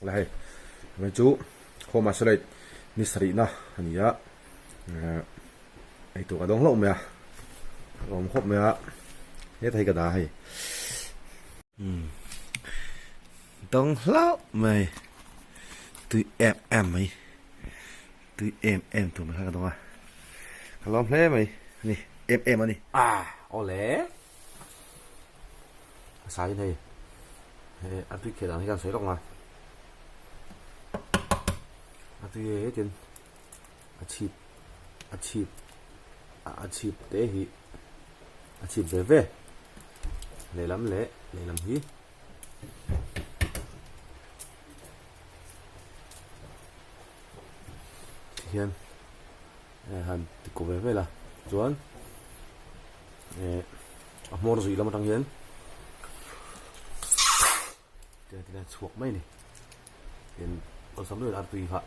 là hay mấy chú hôm mà sẽ ni sari na anh ya ai tụ cái đông lộng mẹ lộng hộp mẹ hết thấy cái đá hay đông lộng mày tụi em mày tụi em tụi mày cái đông à cái lom thế mày nè em anh nè olé sai này anh tuy kể rằng cái sấy động à anh tuy hết tiền chip để hi chip về lấy làm hi hiền han cố về là chuẩn mua gì lắm thằng hiền thì là chuột mấy này hiền ở sắm rồi ăn tùy hả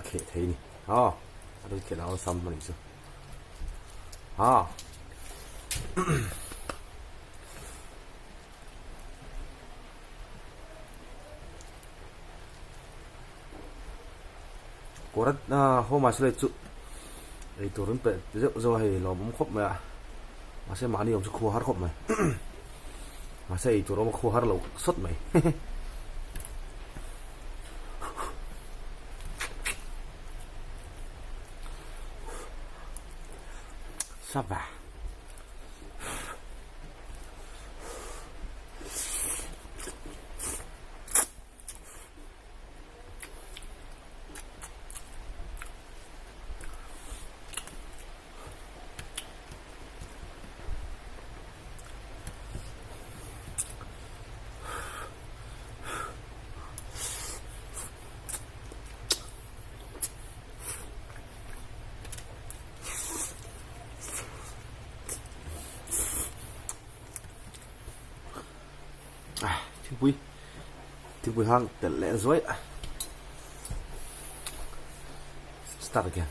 khệ thế này ăn tùy khệ nào sắm mà này chứ có rất hôm mà sẽ chụp ấy tôi vẫn phải rồi hay nó bấm khóc mà sẽ mà đi ông sẽ khô hát khóc mày mà sẽ tôi nó khô hát là sốt mày sắp vào tiếng vui hăng tận lẽ dối start again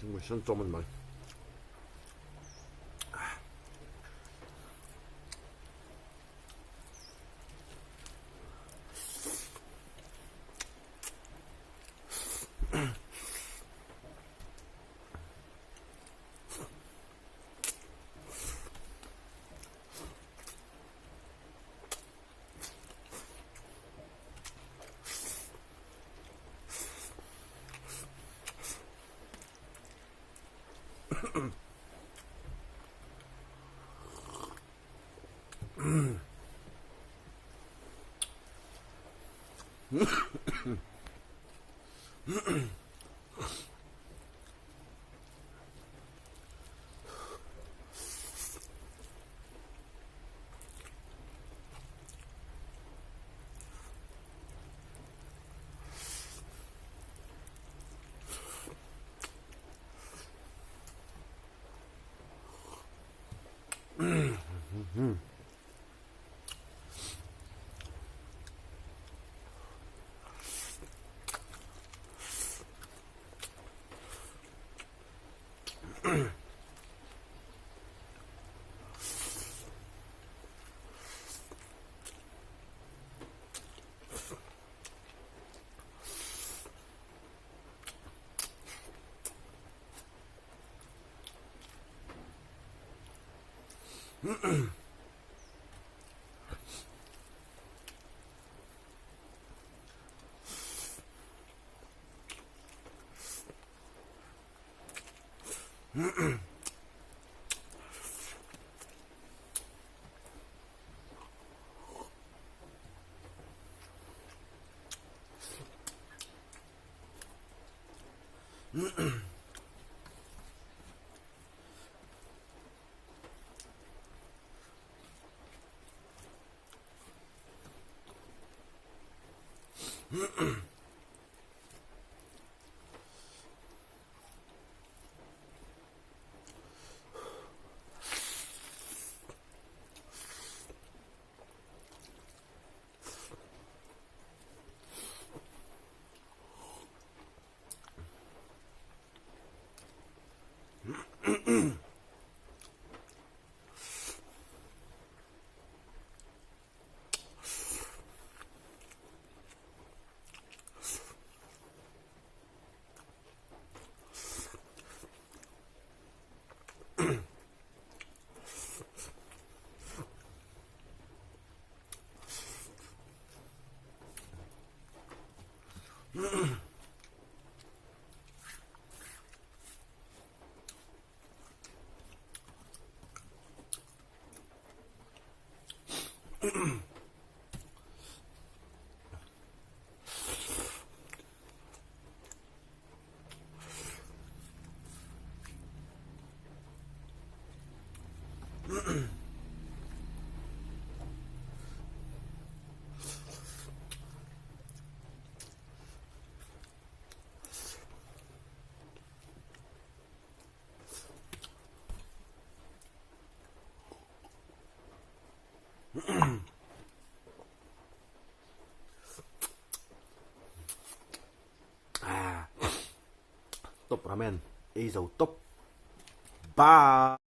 정말 시원점은 말 Top ramen, dầu tốc ba.